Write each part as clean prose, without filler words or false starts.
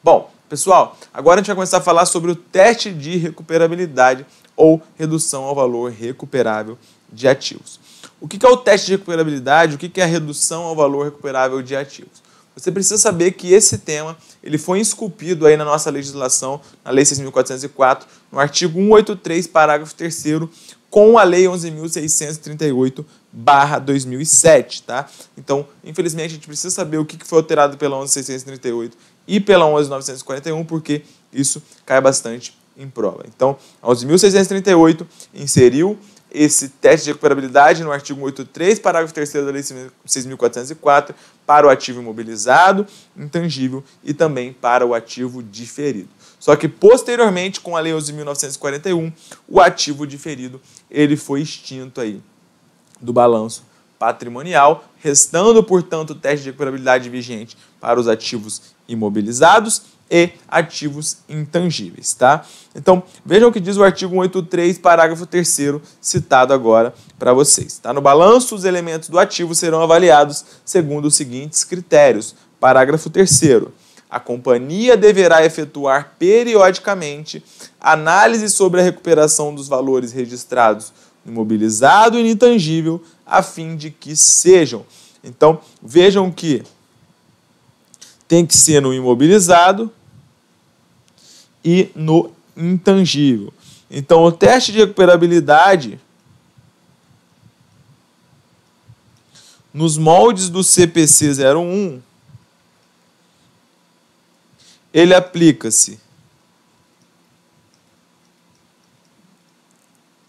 Bom, pessoal, agora a gente vai começar a falar sobre o teste de recuperabilidade ou redução ao valor recuperável de ativos. O que é o teste de recuperabilidade? O que é a redução ao valor recuperável de ativos? Você precisa saber que esse tema ele foi esculpido aí na nossa legislação, na Lei 6.404, no artigo 183, parágrafo 3º, com a Lei 11.638/2007, tá? Então, infelizmente, a gente precisa saber o que foi alterado pela 11.638 e pela 11.941, porque isso cai bastante em prova. Então, a 11.638 inseriu esse teste de recuperabilidade no artigo 183, parágrafo 3º da Lei 6.404, para o ativo imobilizado, intangível e também para o ativo diferido. Só que, posteriormente, com a Lei 11.941, o ativo diferido ele foi extinto aí do balanço patrimonial, restando, portanto, o teste de recuperabilidade vigente para os ativos imobilizados e ativos intangíveis, tá? Então, vejam o que diz o artigo 183, parágrafo 3º, citado agora para vocês. Tá? No balanço, os elementos do ativo serão avaliados segundo os seguintes critérios. Parágrafo 3º. A companhia deverá efetuar periodicamente análise sobre a recuperação dos valores registrados no imobilizado e no intangível, a fim de que sejam. Então, vejam que tem que ser no imobilizado e no intangível. Então, o teste de recuperabilidade, nos moldes do CPC 01, ele aplica-se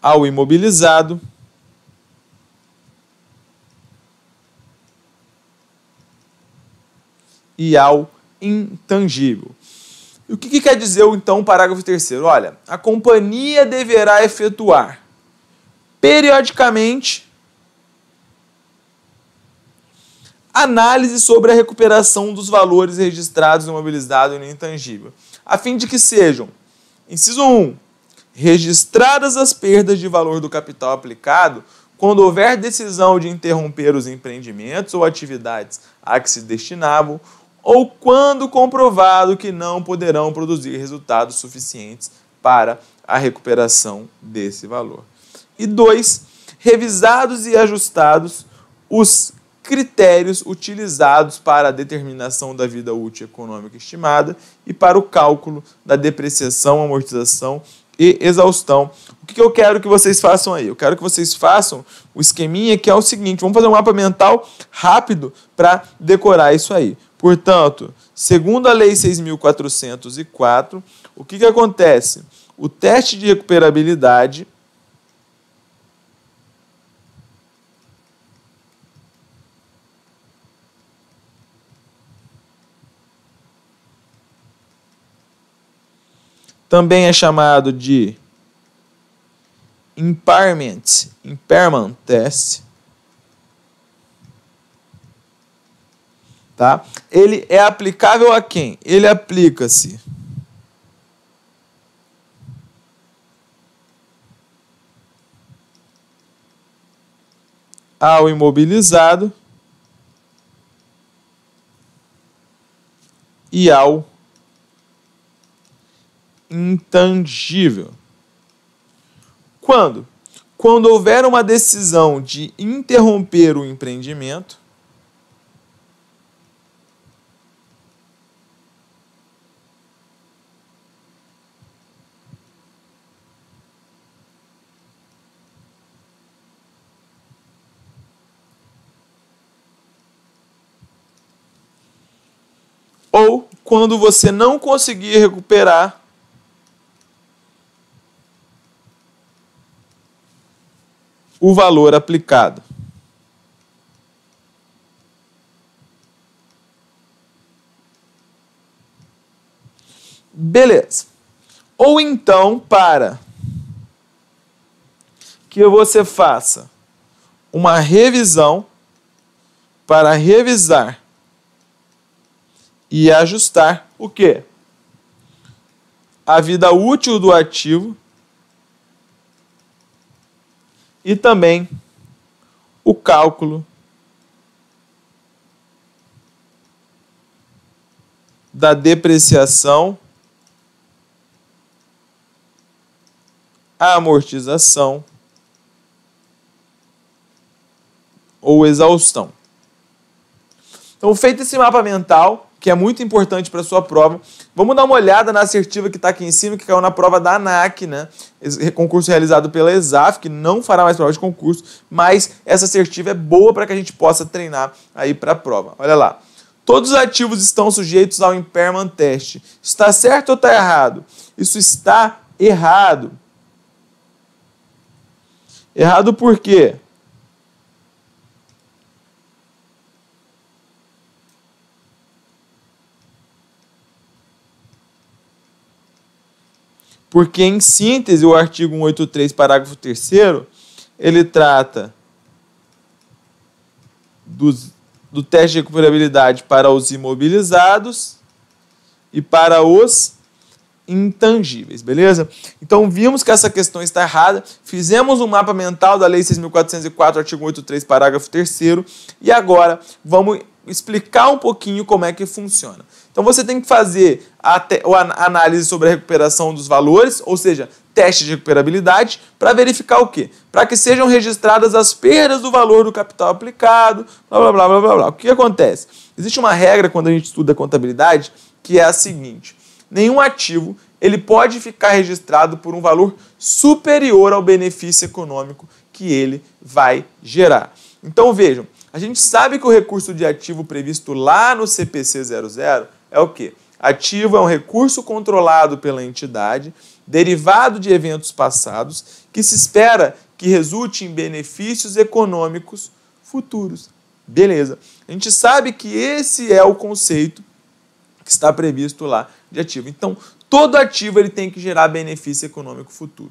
ao imobilizado e ao intangível. E o que quer dizer, então, o parágrafo 3º? Olha, a companhia deverá efetuar periodicamente análise sobre a recuperação dos valores registrados no imobilizado e no intangível, a fim de que sejam, inciso 1, registradas as perdas de valor do capital aplicado quando houver decisão de interromper os empreendimentos ou atividades a que se destinavam, ou quando comprovado que não poderão produzir resultados suficientes para a recuperação desse valor. E 2, revisados e ajustados os critérios utilizados para a determinação da vida útil econômica estimada e para o cálculo da depreciação, amortização e exaustão. O que eu quero que vocês façam aí? Eu quero que vocês façam o esqueminha, que é o seguinte: vamos fazer um mapa mental rápido para decorar isso aí. Portanto, segundo a Lei 6.404, o que acontece? O teste de recuperabilidade também é chamado de impairment test, tá? Ele é aplicável a quem? Ele aplica-se ao imobilizado e ao intangível. Quando? Quando houver uma decisão de interromper o empreendimento ou quando você não conseguir recuperar o valor aplicado. Beleza. Ou então, para que você faça uma revisão para revisar e ajustar o quê? A vida útil do ativo e também o cálculo da depreciação, amortização ou exaustão. Então, feito esse mapa mental, que é muito importante para a sua prova, vamos dar uma olhada na assertiva que está aqui em cima, que caiu na prova da ANAC, né? Esse concurso realizado pela ESAF, que não fará mais prova de concurso, mas essa assertiva é boa para que a gente possa treinar aí para a prova. Olha lá. Todos os ativos estão sujeitos ao impairment test. Está certo ou está errado? Isso está errado. Errado por quê? Porque, em síntese, o artigo 183, parágrafo 3º, ele trata do teste de recuperabilidade para os imobilizados e para os intangíveis, beleza? Então, vimos que essa questão está errada, fizemos um mapa mental da Lei 6.404, artigo 183, parágrafo 3º, e agora vamos explicar um pouquinho como é que funciona. Então, você tem que fazer a análise sobre a recuperação dos valores, ou seja, teste de recuperabilidade, para verificar o quê? Para que sejam registradas as perdas do valor do capital aplicado, blá, blá, blá, blá, blá, blá. O que acontece? Existe uma regra quando a gente estuda contabilidade, que é a seguinte: nenhum ativo ele pode ficar registrado por um valor superior ao benefício econômico que ele vai gerar. Então, vejam, a gente sabe que o recurso de ativo previsto lá no CPC 00 é o quê? Ativo é um recurso controlado pela entidade, derivado de eventos passados, que se espera que resulte em benefícios econômicos futuros. Beleza. A gente sabe que esse é o conceito que está previsto lá de ativo. Então, todo ativo ele tem que gerar benefício econômico futuro.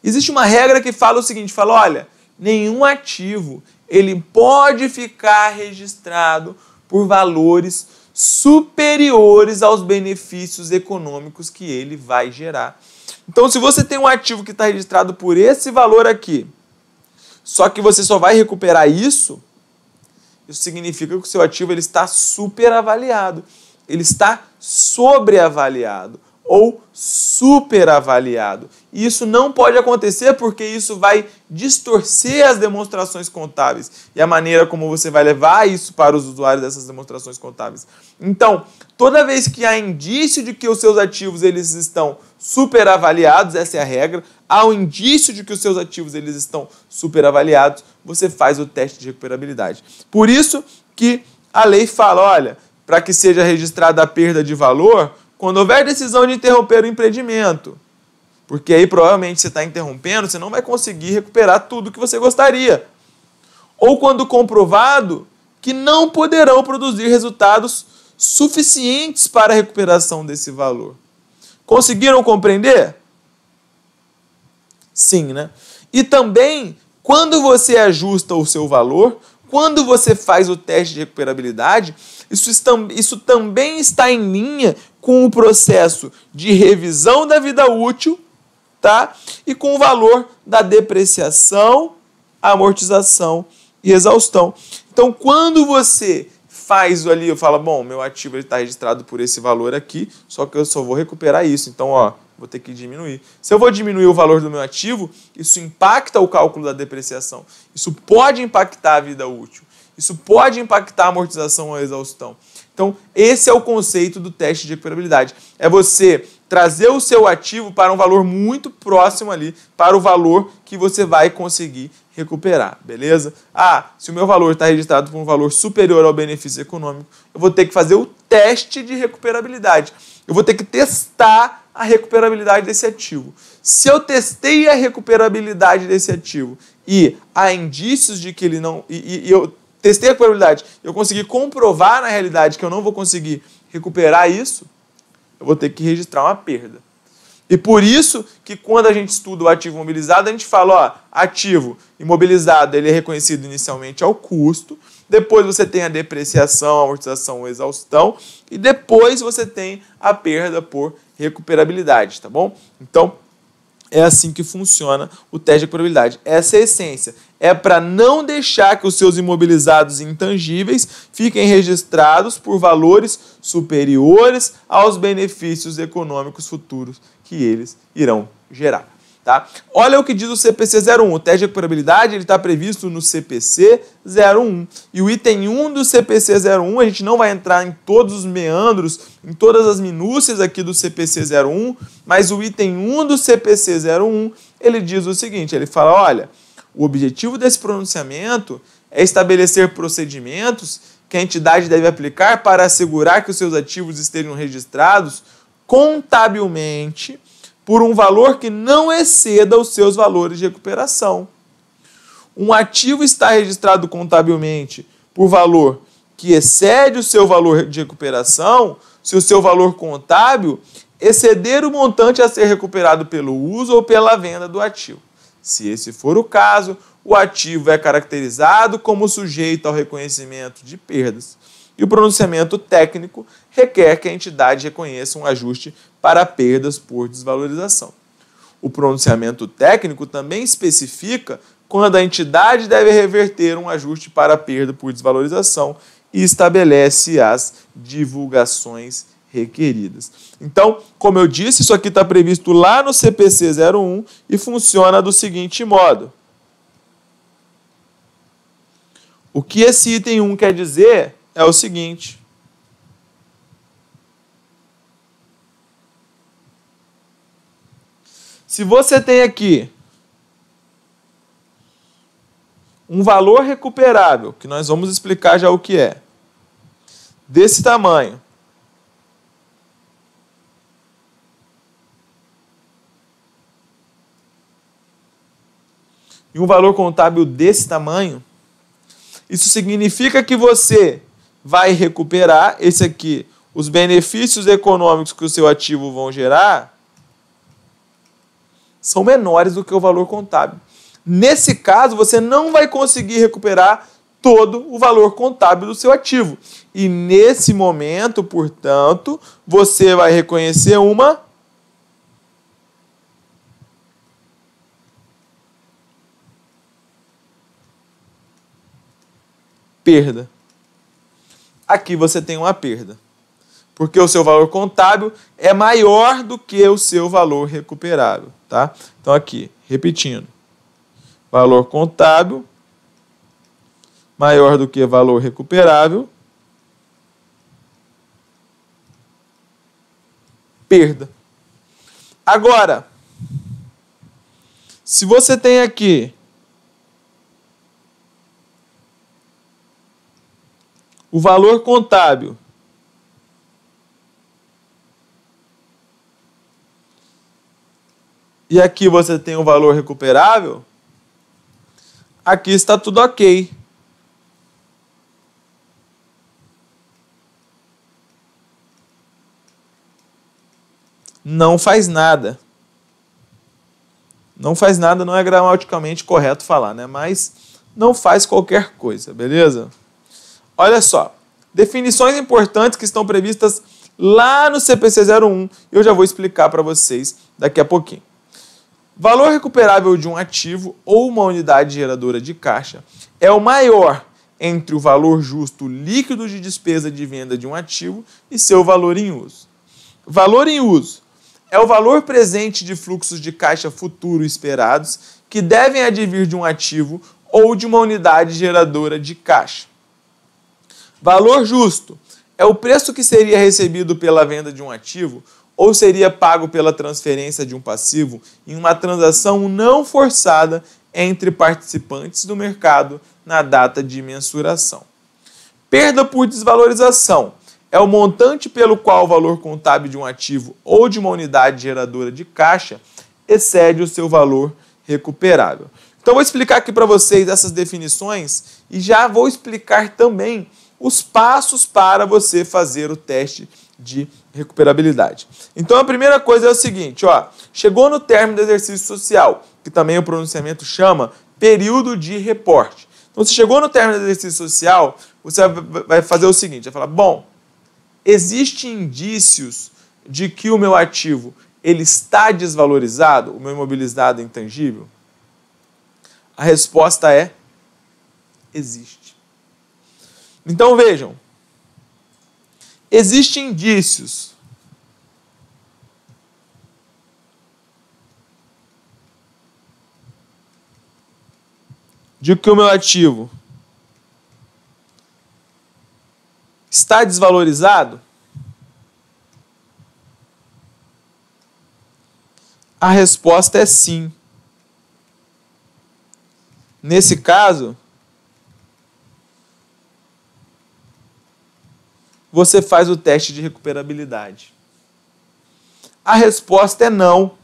Existe uma regra que fala o seguinte, fala, olha, nenhum ativo ele pode ficar registrado por valores superiores aos benefícios econômicos que ele vai gerar. Então, se você tem um ativo que está registrado por esse valor aqui, só que você só vai recuperar isso significa que o seu ativo ele está superavaliado, ele está sobreavaliado ou superavaliado. E isso não pode acontecer porque isso vai distorcer as demonstrações contábeis e a maneira como você vai levar isso para os usuários dessas demonstrações contábeis. Então, toda vez que há indício de que os seus ativos eles estão superavaliados, essa é a regra, há um indício de que os seus ativos eles estão superavaliados, você faz o teste de recuperabilidade. Por isso que a lei fala, olha, para que seja registrada a perda de valor, quando houver decisão de interromper o empreendimento, porque aí provavelmente você está interrompendo, você não vai conseguir recuperar tudo que você gostaria. Ou quando comprovado que não poderão produzir resultados suficientes para a recuperação desse valor. Conseguiram compreender? Sim, né? E também, quando você ajusta o seu valor, quando você faz o teste de recuperabilidade, isso também está em linha com o processo de revisão da vida útil, tá? E com o valor da depreciação, amortização e exaustão. Então, quando você faz ali, eu falo, bom, meu ativo está registrado por esse valor aqui, só que eu só vou recuperar isso. Então, ó, vou ter que diminuir. Se eu vou diminuir o valor do meu ativo, isso impacta o cálculo da depreciação. Isso pode impactar a vida útil. Isso pode impactar a amortização ou a exaustão. Então, esse é o conceito do teste de recuperabilidade. É você trazer o seu ativo para um valor muito próximo ali, para o valor que você vai conseguir recuperar, beleza? Ah, se o meu valor está registrado por um valor superior ao benefício econômico, eu vou ter que fazer o teste de recuperabilidade. Eu vou ter que testar a recuperabilidade desse ativo. Se eu testei a recuperabilidade desse ativo e há indícios de que ele não... E eu testei a recuperabilidade, eu consegui comprovar na realidade que eu não vou conseguir recuperar isso, eu vou ter que registrar uma perda. E por isso que quando a gente estuda o ativo imobilizado, a gente fala, ó, ativo imobilizado, ele é reconhecido inicialmente ao custo, depois você tem a depreciação, a amortização, a exaustão, e depois você tem a perda por recuperabilidade, tá bom? Então, É assim que funciona o teste de recuperabilidade. Essa é a essência. É para não deixar que os seus imobilizados intangíveis fiquem registrados por valores superiores aos benefícios econômicos futuros que eles irão gerar. Tá? Olha o que diz o CPC 01. O teste de recuperabilidade está previsto no CPC 01. E o item 1 do CPC 01, a gente não vai entrar em todos os meandros, em todas as minúcias aqui do CPC 01, mas o item 1 do CPC 01, ele diz o seguinte, ele fala, olha, o objetivo desse pronunciamento é estabelecer procedimentos que a entidade deve aplicar para assegurar que os seus ativos estejam registrados contabilmente por um valor que não exceda os seus valores de recuperação. Um ativo está registrado contabilmente por valor que excede o seu valor de recuperação se o seu valor contábil exceder o montante a ser recuperado pelo uso ou pela venda do ativo. Se esse for o caso, o ativo é caracterizado como sujeito ao reconhecimento de perdas. E o pronunciamento técnico requer que a entidade reconheça um ajuste para perdas por desvalorização. O pronunciamento técnico também especifica quando a entidade deve reverter um ajuste para perda por desvalorização e estabelece as divulgações requeridas. Então, como eu disse, isso aqui está previsto lá no CPC 01 e funciona do seguinte modo. O que esse item 1 quer dizer é o seguinte. Se você tem aqui um valor recuperável, que nós vamos explicar já o que é, desse tamanho, e um valor contábil desse tamanho, isso significa que você vai recuperar, esse aqui, os benefícios econômicos que o seu ativo vão gerar, são menores do que o valor contábil. Nesse caso, você não vai conseguir recuperar todo o valor contábil do seu ativo. E nesse momento, portanto, você vai reconhecer uma perda. Aqui você tem uma perda, porque o seu valor contábil é maior do que o seu valor recuperável, tá? Então aqui, repetindo, valor contábil maior do que valor recuperável, perda. Agora, se você tem aqui o valor contábil e aqui você tem o valor recuperável, aqui está tudo ok. Não faz nada. Não faz nada, não é gramaticalmente correto falar, né? Mas não faz qualquer coisa, beleza? Olha só, definições importantes que estão previstas lá no CPC 01, eu já vou explicar para vocês daqui a pouquinho. Valor recuperável de um ativo ou uma unidade geradora de caixa é o maior entre o valor justo líquido de despesa de venda de um ativo e seu valor em uso. Valor em uso é o valor presente de fluxos de caixa futuro esperados que devem advir de um ativo ou de uma unidade geradora de caixa. Valor justo é o preço que seria recebido pela venda de um ativo ou seria pago pela transferência de um passivo em uma transação não forçada entre participantes do mercado na data de mensuração. Perda por desvalorização é o montante pelo qual o valor contábil de um ativo ou de uma unidade geradora de caixa excede o seu valor recuperável. Então, vou explicar aqui para vocês essas definições e já vou explicar também os passos para você fazer o teste de recuperabilidade. Então, a primeira coisa é o seguinte, ó, chegou no término do exercício social, que também o pronunciamento chama período de reporte. Então, se chegou no término do exercício social, você vai fazer o seguinte, vai falar, bom, existem indícios de que o meu ativo ele está desvalorizado, o meu imobilizado intangível? A resposta é: existe. Então vejam, existem indícios de que o meu ativo está desvalorizado? A resposta é sim. Nesse caso, você faz o teste de recuperabilidade. A resposta é não.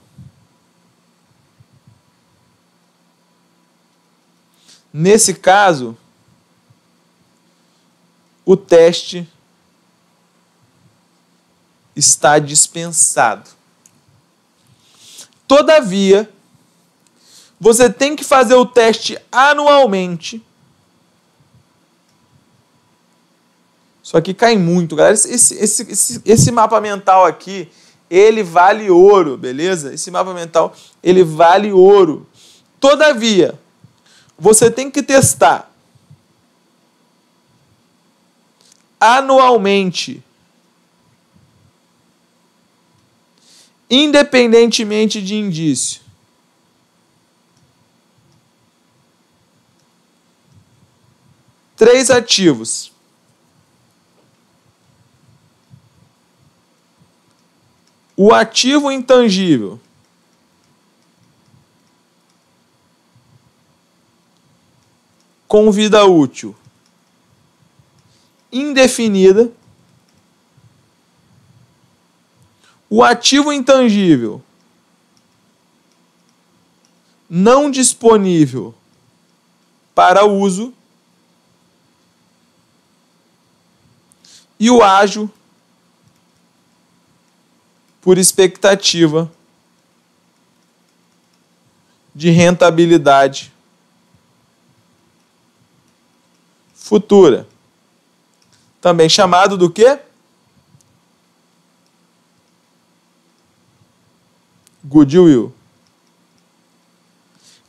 Nesse caso, o teste está dispensado. Todavia, você tem que fazer o teste anualmente. Isso aqui cai muito, galera. Esse mapa mental aqui, ele vale ouro, beleza? Esse mapa mental, ele vale ouro. Todavia, você tem que testar anualmente, independentemente de indício. Três ativos. O ativo intangível com vida útil indefinida, o ativo intangível não disponível para uso e o ágio por expectativa de rentabilidade futura. Também chamado do quê? Goodwill.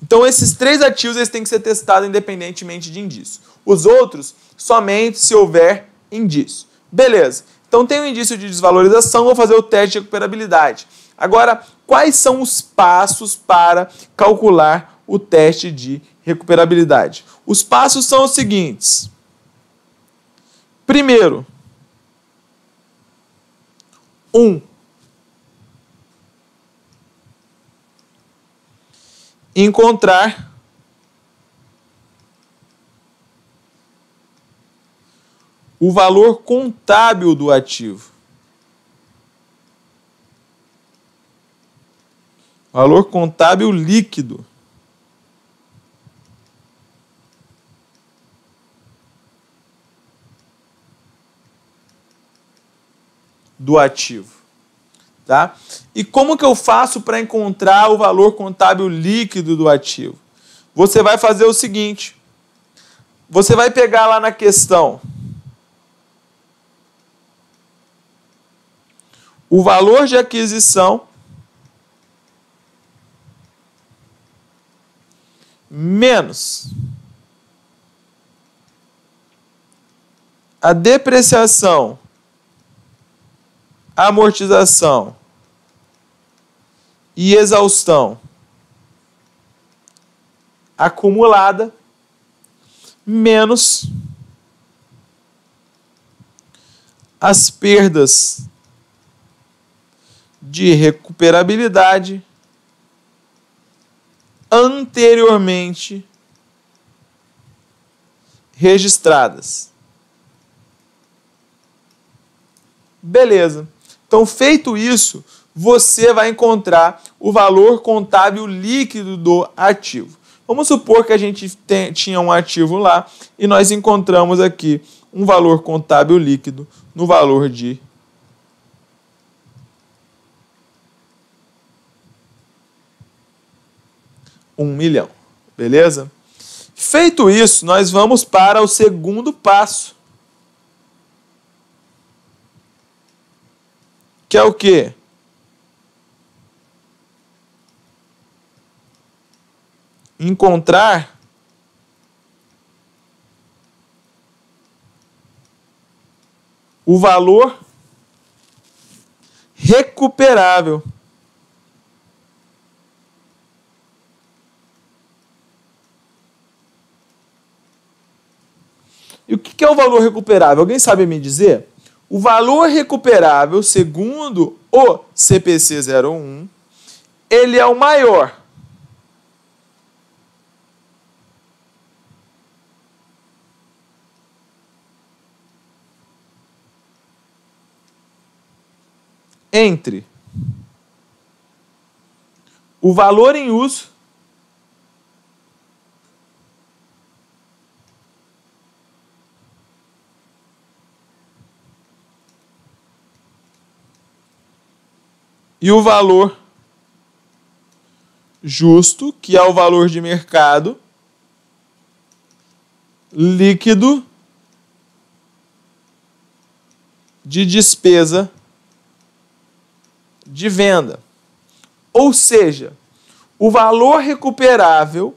Então, esses três ativos eles têm que ser testados independentemente de indício. Os outros, somente se houver indício. Beleza. Então, tem um indício de desvalorização, vou fazer o teste de recuperabilidade. Agora, quais são os passos para calcular o teste de recuperabilidade? Os passos são os seguintes. Primeiro, 1. Encontrar o valor contábil do ativo. Valor contábil líquido do ativo, tá? E como que eu faço para encontrar o valor contábil líquido do ativo? Você vai fazer o seguinte, você vai pegar lá na questão o valor de aquisição menos a depreciação, amortização e exaustão acumulada menos as perdas de recuperabilidade anteriormente registradas. Beleza. Então, feito isso, você vai encontrar o valor contábil líquido do ativo. Vamos supor que a gente tinha um ativo lá e nós encontramos aqui um valor contábil líquido no valor de R$ 1 milhão. Beleza? Feito isso, nós vamos para o segundo passo. Que é o quê? encontrar o valor recuperável. E o que é o valor recuperável? Alguém sabe me dizer? O valor recuperável, segundo o CPC 01, ele é o maior entre o valor em uso e o valor justo, que é o valor de mercado líquido de despesa de venda. Ou seja, o valor recuperável,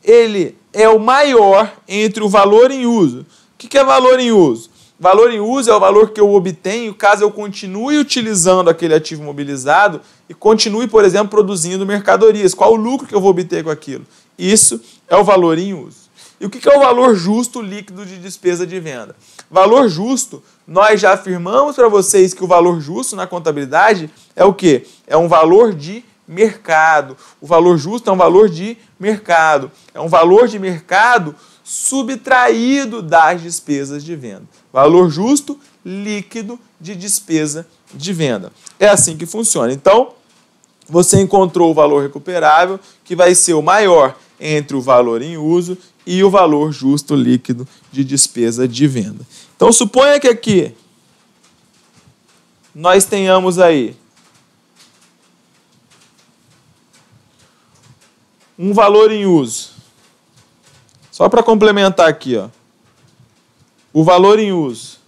ele é o maior entre o valor em uso. O que é valor em uso? Valor em uso é o valor que eu obtenho caso eu continue utilizando aquele ativo mobilizado e continue, por exemplo, produzindo mercadorias. Qual o lucro que eu vou obter com aquilo? Isso é o valor em uso. E o que é o valor justo líquido de despesa de venda? Valor justo, nós já afirmamos para vocês que o valor justo na contabilidade é o quê? É um valor de mercado. O valor justo é um valor de mercado. É um valor de mercado subtraído das despesas de venda. Valor justo líquido de despesa de venda. É assim que funciona. Então, você encontrou o valor recuperável, que vai ser o maior entre o valor em uso e o valor justo líquido de despesa de venda. Então, suponha que aqui nós tenhamos aí um valor em uso. Só para complementar aqui, ó. O valor em uso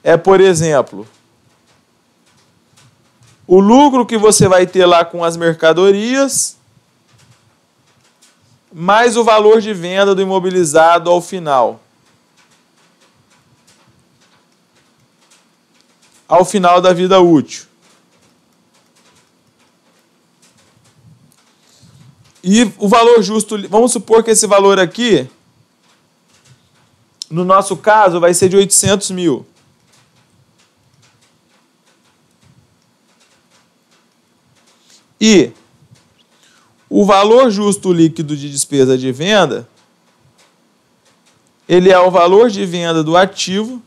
é, por exemplo, o lucro que você vai ter lá com as mercadorias mais o valor de venda do imobilizado ao final. Ao final da vida útil. E o valor justo, vamos supor que esse valor aqui, no nosso caso, vai ser de 800 mil. E o valor justo líquido de despesa de venda, ele é o valor de venda do ativo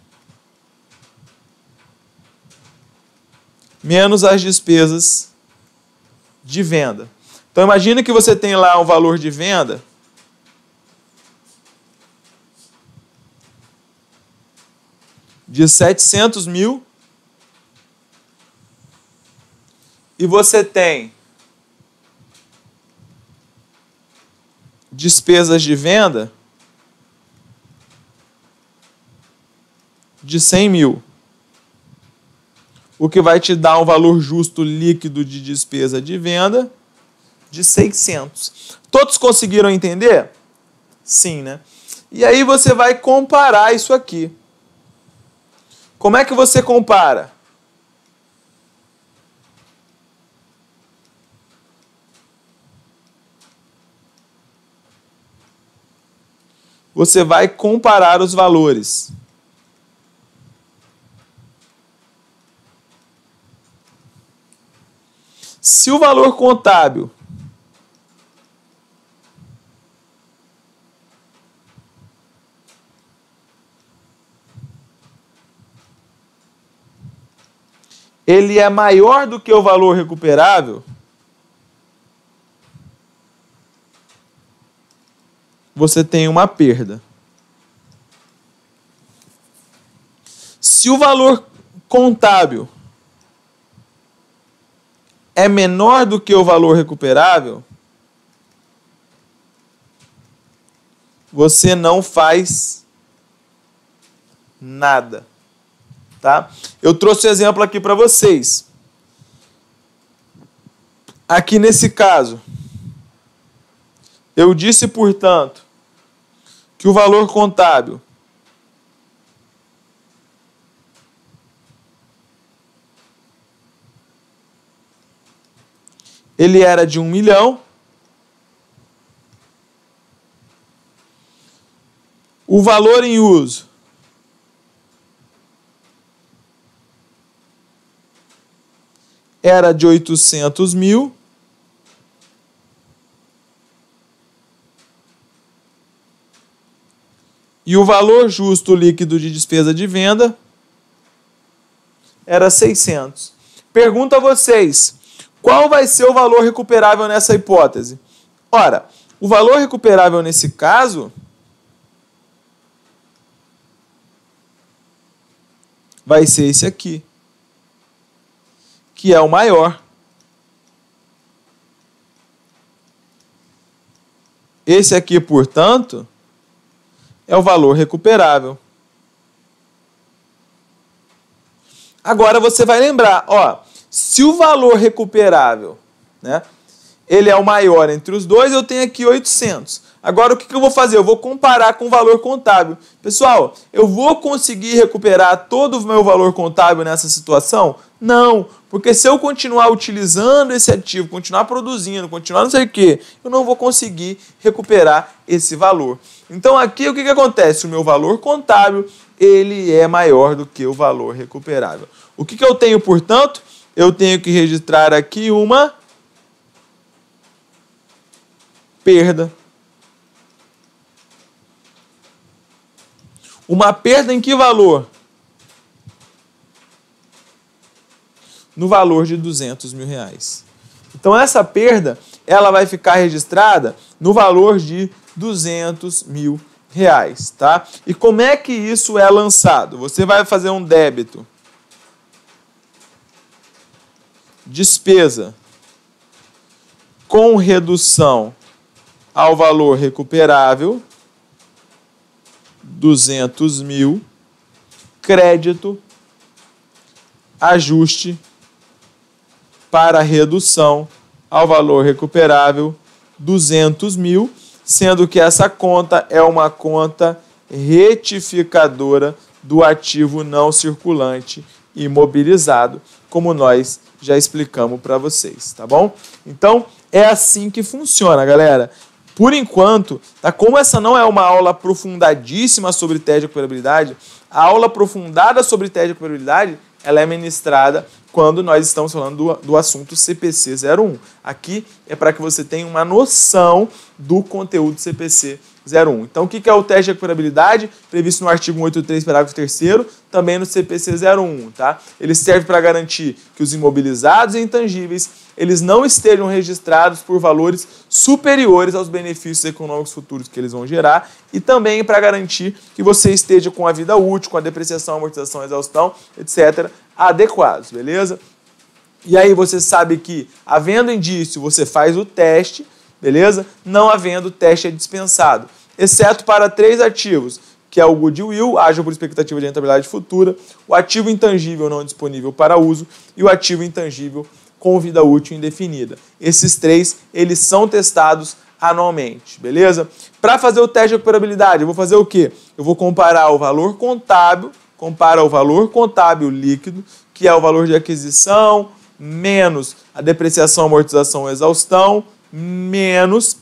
menos as despesas de venda. Então, imagina que você tem lá um valor de venda de 700 mil e você tem despesas de venda de 100 mil. O que vai te dar um valor justo líquido de despesa de venda de 600. Todos conseguiram entender? Sim, né? E aí você vai comparar isso aqui. Como é que você compara? Você vai comparar os valores. Se o valor contábil ele é maior do que o valor recuperável, você tem uma perda. Se o valor contábil é menor do que o valor recuperável, você não faz nada. Tá? Eu trouxe um exemplo aqui para vocês. Aqui nesse caso, Eu disse, portanto, que o valor contábil ele era de 1 milhão. O valor em uso era de 800 mil. E o valor justo líquido de despesa de venda era 600. Pergunto a vocês, qual vai ser o valor recuperável nessa hipótese? Ora, o valor recuperável nesse caso vai ser esse aqui, que é o maior. Esse aqui, portanto, é o valor recuperável. Agora você vai lembrar, ó, se o valor recuperável, né, ele é o maior entre os dois, eu tenho aqui 800. Agora o que eu vou fazer? Eu vou comparar com o valor contábil. Pessoal, eu vou conseguir recuperar todo o meu valor contábil nessa situação? Não, porque se eu continuar utilizando esse ativo, continuar produzindo, continuar não sei o quê, eu não vou conseguir recuperar esse valor. Então aqui o que acontece? O meu valor contábil ele é maior do que o valor recuperável. O que eu tenho, portanto? Eu tenho que registrar aqui uma perda. Uma perda em que valor? No valor de 200 mil reais. Então essa perda ela vai ficar registrada no valor de 200 mil reais, tá? E como é que isso é lançado? Você vai fazer um débito, despesa com redução ao valor recuperável, 200 mil, crédito, ajuste para redução ao valor recuperável, 200 mil, sendo que essa conta é uma conta retificadora do ativo não circulante imobilizado, como nós já explicamos para vocês, tá bom? Então, é assim que funciona, galera. Por enquanto, tá? Como essa não é uma aula aprofundadíssima sobre tese de recuperabilidade, a aula aprofundada sobre tese de recuperabilidade, ela é ministrada quando nós estamos falando do assunto CPC 01. Aqui é para que você tenha uma noção do conteúdo CPC 01. Então, o que é o teste de recuperabilidade? Previsto no artigo 183, parágrafo 3º, também no CPC 01, tá? Ele serve para garantir que os imobilizados e intangíveis eles não estejam registrados por valores superiores aos benefícios econômicos futuros que eles vão gerar e também para garantir que você esteja com a vida útil, com a depreciação, amortização, exaustão, etc., adequados, beleza? E aí você sabe que, havendo indício, você faz o teste, beleza? Não havendo, o teste é dispensado, exceto para 3 ativos, que é o goodwill, ágil por expectativa de rentabilidade futura, o ativo intangível não disponível para uso e o ativo intangível com vida útil indefinida. Esses 3, eles são testados anualmente, beleza? Para fazer o teste de recuperabilidade, eu vou fazer o quê? Eu vou comparar o valor contábil, líquido, que é o valor de aquisição, menos a depreciação, amortização, exaustão, menos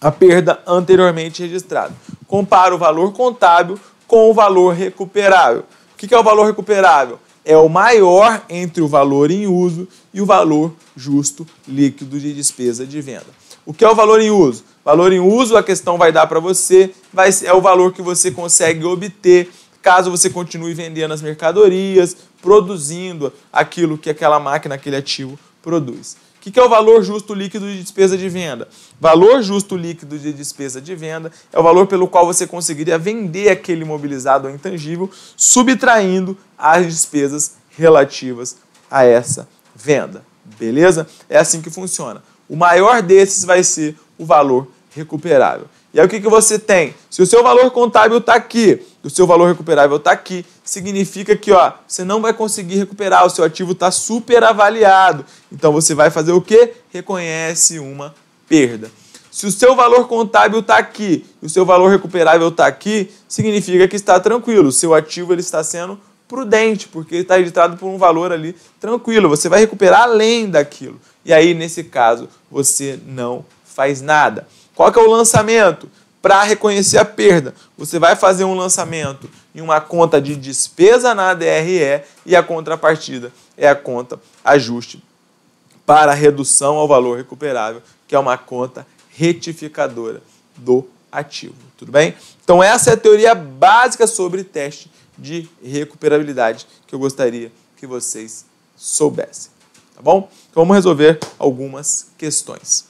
a perda anteriormente registrada. Compara o valor contábil com o valor recuperável. O que é o valor recuperável? É o maior entre o valor em uso e o valor justo líquido de despesa de venda. O que é o valor em uso? Valor em uso, a questão vai dar para você, é o valor que você consegue obter caso você continue vendendo as mercadorias, produzindo aquilo que aquela máquina, aquele ativo produz. O que é o valor justo líquido de despesa de venda? Valor justo líquido de despesa de venda é o valor pelo qual você conseguiria vender aquele imobilizado ou intangível, subtraindo as despesas relativas a essa venda. Beleza? É assim que funciona. O maior desses vai ser o valor recuperável. E aí o que você tem? Se o seu valor contábil está aqui, o seu valor recuperável está aqui, significa que você não vai conseguir recuperar, o seu ativo está superavaliado. Então você vai fazer o quê? Reconhece uma perda. Se o seu valor contábil está aqui e o seu valor recuperável está aqui, significa que está tranquilo. O seu ativo ele está sendo prudente, porque ele está editado por um valor ali tranquilo. Você vai recuperar além daquilo. E aí, nesse caso, você não faz nada. Qual que é o lançamento? Para reconhecer a perda, você vai fazer um lançamento em uma conta de despesa na DRE e a contrapartida é a conta ajuste para redução ao valor recuperável, que é uma conta retificadora do ativo. Tudo bem? Então essa é a teoria básica sobre teste de recuperabilidade que eu gostaria que vocês soubessem. Tá bom? Então vamos resolver algumas questões.